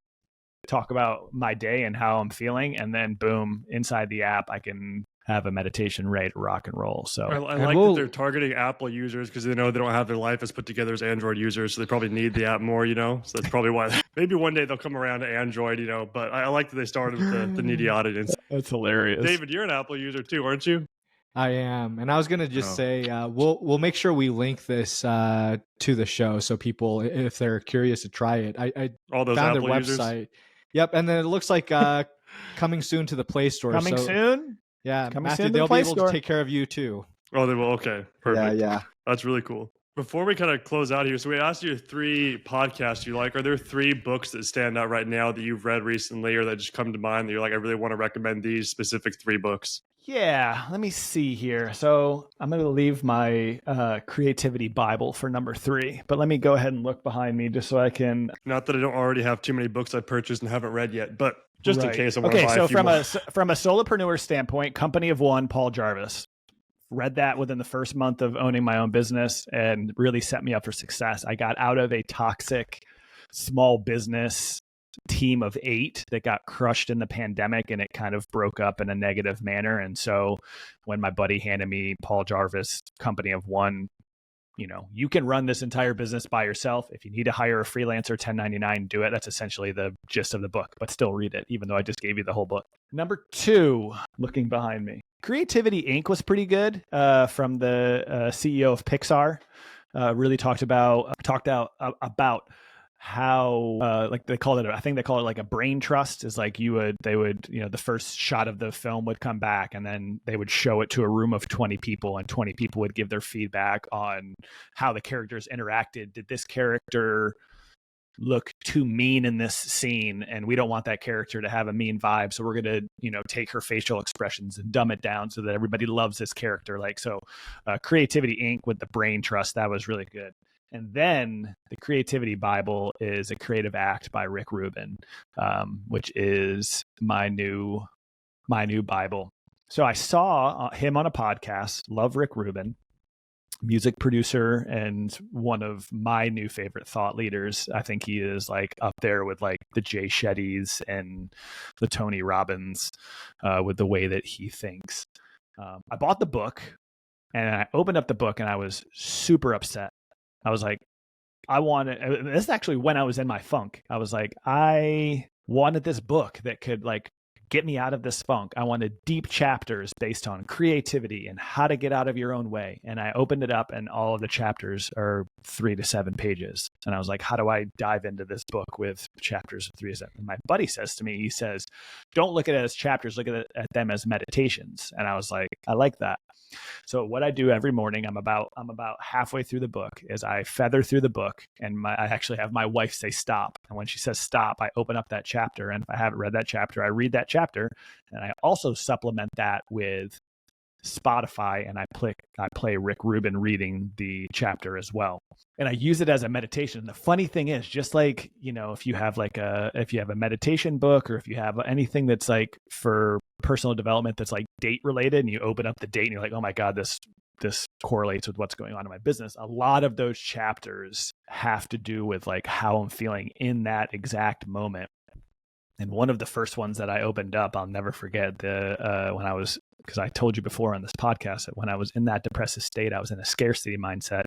C: talk about my day and how I'm feeling, and then boom, inside the app, I can have a meditation ready to rock and roll. So
A: I like that they're targeting Apple users because they know they don't have their life as put together as Android users, so they probably need the app more, So that's probably why. Maybe one day they'll come around to Android, But I like that they started with the needy audience.
C: That's hilarious.
A: David, you're an Apple user too, aren't you?
B: I am, and I was gonna just say we'll make sure we link this to the show so people, if they're curious to try it. I
A: All those
B: found
A: Apple
B: their
A: users?
B: website. Yep, and then it looks like coming soon to the Play Store.
C: Coming soon?
B: Yeah,
C: Coming
B: Matthew,
C: soon to the
B: they'll
C: Play
B: be able
C: Store.
B: to take care of you too.
A: Oh, they will. Okay, perfect.
B: Yeah.
A: That's really cool. Before we kind of close out here, so we asked you 3 podcasts you like. Are there 3 books that stand out right now that you've read recently or that just come to mind that you're like, I really want to recommend these specific 3 books?
C: Yeah, let me see here. So I'm going to leave my creativity Bible for number 3, but let me go ahead and look behind me just so I can.
A: Not that I don't already have too many books I purchased and haven't read yet, but just in case I want to
C: Okay,
A: buy
C: so
A: a few
C: from
A: more.
C: from a solopreneur standpoint, Company of One, Paul Jarvis. Read that within the first month of owning my own business and really set me up for success. I got out of a toxic small business team of 8 that got crushed in the pandemic, and it kind of broke up in a negative manner. And so when my buddy handed me Paul Jarvis, Company of One, you can run this entire business by yourself. If you need to hire a freelancer 1099, do it. That's essentially the gist of the book, but still read it, even though I just gave you the whole book. Number 2, looking behind me, Creativity Inc. was pretty good, from the CEO of Pixar. Really talked out about how like they call it, I think they call it like a brain trust, is like they would the first shot of the film would come back and then they would show it to a room of 20 people and 20 people would give their feedback on how the characters interacted. Did this character look too mean in this scene, and we don't want that character to have a mean vibe, so we're going to take her facial expressions and dumb it down so that everybody loves this character. Like, so Creativity Inc. with the brain trust, that was really good. And then the Creativity Bible is A Creative Act by Rick Rubin, which is my new Bible. So I saw him on a podcast. Love Rick Rubin, music producer and one of my new favorite thought leaders. I think he is like up there with like the Jay Shettys and the Tony Robbins with the way that he thinks. I bought the book and I opened up the book and I was super upset. I was like, this is actually when I was in my funk. I was like, I wanted this book that could like get me out of this funk. I wanted deep chapters based on creativity and how to get out of your own way. And I opened it up and all of the chapters are 3 to 7 pages. And I was like, how do I dive into this book with chapters of 3 to 7? And my buddy says to me, he says, don't look at it as chapters, look at them as meditations. And I was like, I like that. So what I do every morning, I'm about halfway through the book, is I feather through the book, and I actually have my wife say stop. And when she says stop, I open up that chapter, and if I haven't read that chapter, I read that chapter, and I also supplement that with Spotify, and I play Rick Rubin reading the chapter as well. And I use it as a meditation. The funny thing is, just like, if you have a meditation book, or if you have anything that's like for personal development that's like date related, and you open up the date and you're like, oh my God, this correlates with what's going on in my business. A lot of those chapters have to do with like how I'm feeling in that exact moment. And one of the first ones that I opened up, I'll never forget, because I told you before on this podcast that when I was in that depressive state, I was in a scarcity mindset.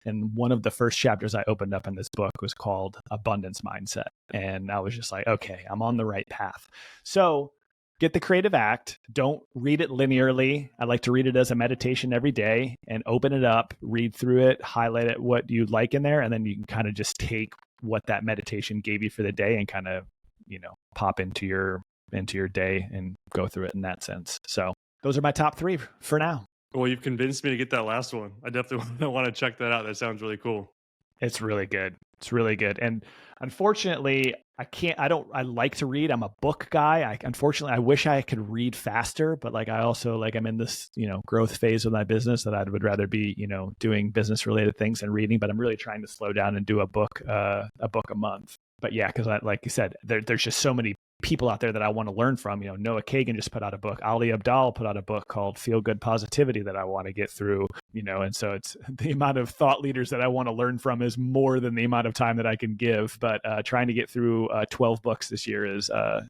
C: And one of the first chapters I opened up in this book was called Abundance Mindset. And I was just like, okay, I'm on the right path. So get the creative act. Don't read it linearly. I like to read it as a meditation every day and open it up, read through it, highlight it, what you like in there. And then you can kind of just take what that meditation gave you for the day and kind of, pop into your day and go through it in that sense. So those are my top 3 for now.
A: Well, you've convinced me to get that last one. I definitely want to check that out. That sounds really cool.
C: It's really good. It's really good. And unfortunately, I like to read. I'm a book guy. Unfortunately, I wish I could read faster, but I also I'm in this, growth phase of my business that I would rather be, doing business related things and reading, but I'm really trying to slow down and do a book a month. But yeah, because like you said, there's just so many people out there that I want to learn from. Noah Kagan just put out a book. Ali Abdaal put out a book called Feel Good Positivity that I want to get through, and so it's the amount of thought leaders that I want to learn from is more than the amount of time that I can give. But trying to get through 12 books this year is a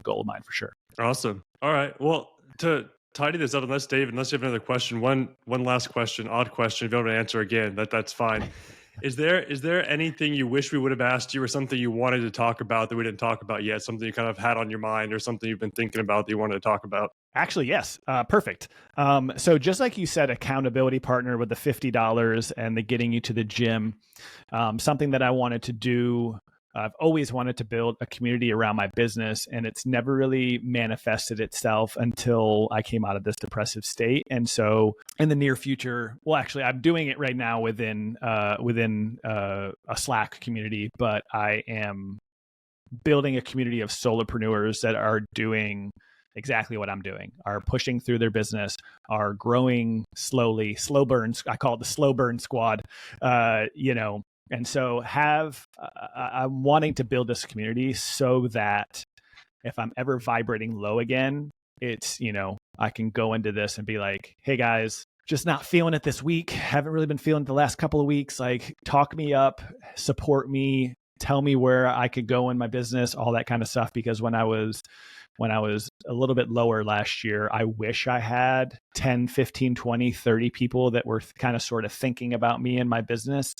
C: goal of mine for sure.
A: Awesome. All right. Well, to tidy this up, unless you have another question, one last question, odd question. If you don't want to answer again, that's fine. Is there anything you wish we would have asked you, or something you wanted to talk about that we didn't talk about yet? Something you kind of had on your mind, or something you've been thinking about that you wanted to talk about?
C: Actually, yes. Perfect. So just like you said, accountability partner with the $50 and the getting you to the gym, something that I wanted to do. I've always wanted to build a community around my business, and it's never really manifested itself until I came out of this depressive state. And so in the near future, well, actually, I'm doing it right now within a Slack community, but I am building a community of solopreneurs that are doing exactly what I'm doing, are pushing through their business, are growing slowly, slow burns. I call it the slow burn squad, And so I'm wanting to build this community so that if I'm ever vibrating low again, it's, I can go into this and be like, hey guys, just not feeling it this week. Haven't really been feeling it the last couple of weeks. Talk me up, support me, tell me where I could go in my business, all that kind of stuff. Because when I was a little bit lower last year, I wish I had 10, 15, 20, 30 people that were kind of sort of thinking about me and my business.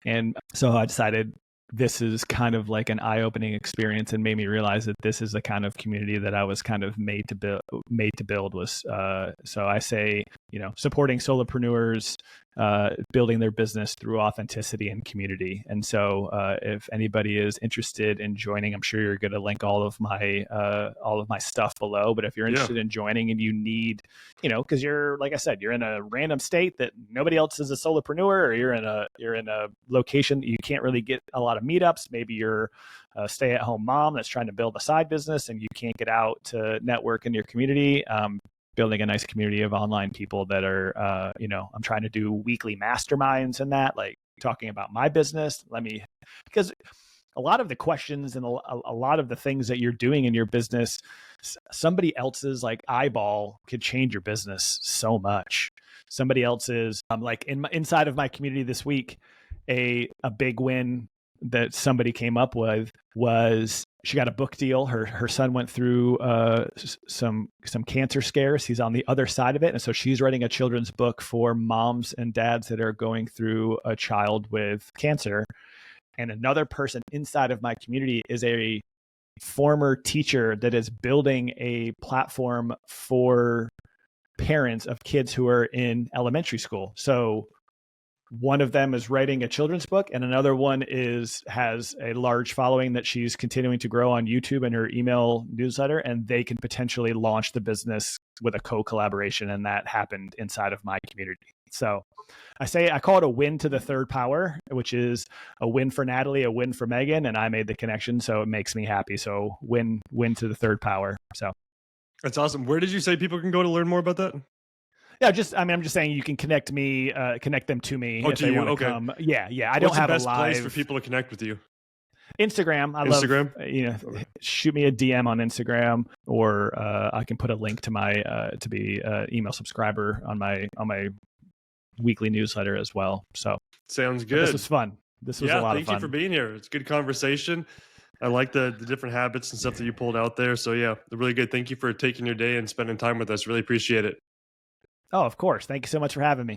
C: And so I decided this is kind of like an eye-opening experience, and made me realize that this is the kind of community that I was kind of made to build was, so I say, supporting solopreneurs, building their business through authenticity and community. And so if anybody is interested in joining, I'm sure you're going to link all of my stuff below. But if you're interested in joining and you need, because you're, like I said, you're in a random state that nobody else is a solopreneur, or you're in a location that you can't really get a lot of meetups. Maybe you're a stay-at-home mom that's trying to build a side business and you can't get out to network in your community. Building a nice community of online people that are, I'm trying to do weekly masterminds and that, talking about my business. Because a lot of the questions and a lot of the things that you're doing in your business, somebody else's eyeball could change your business so much. Somebody else's, inside of my community this week, a big win that somebody came up with was she got a book deal. Her son went through some cancer scares. He's on the other side of it. And so she's writing a children's book for moms and dads that are going through a child with cancer. And another person inside of my community is a former teacher that is building a platform for parents of kids who are in elementary school. So one of them is writing a children's book, and another one has a large following that she's continuing to grow on YouTube and her email newsletter, and they can potentially launch the business with a co-collaboration, and that happened inside of my community. So I call it a win to the third power, which is a win for Natalie, a win for Megan, and I made the connection, so it makes me happy. So win to the third power. So
A: that's awesome. Where did you say people can go to learn more about that?
C: Yeah, I'm just saying you can connect them to me if they want to come. Yeah. I don't have a live. What's the best place
A: for people to connect with you?
C: Instagram. I love, shoot me a DM on Instagram, or I can put a link to my to be email subscriber on my weekly newsletter as well. So
A: sounds good.
C: This was fun. This was a lot of fun.
A: Thank you for being here. It's a good conversation. I like the different habits and stuff that you pulled out there. So yeah, really good. Thank you for taking your day and spending time with us. Really appreciate it.
C: Oh, of course. Thank you so much for having me.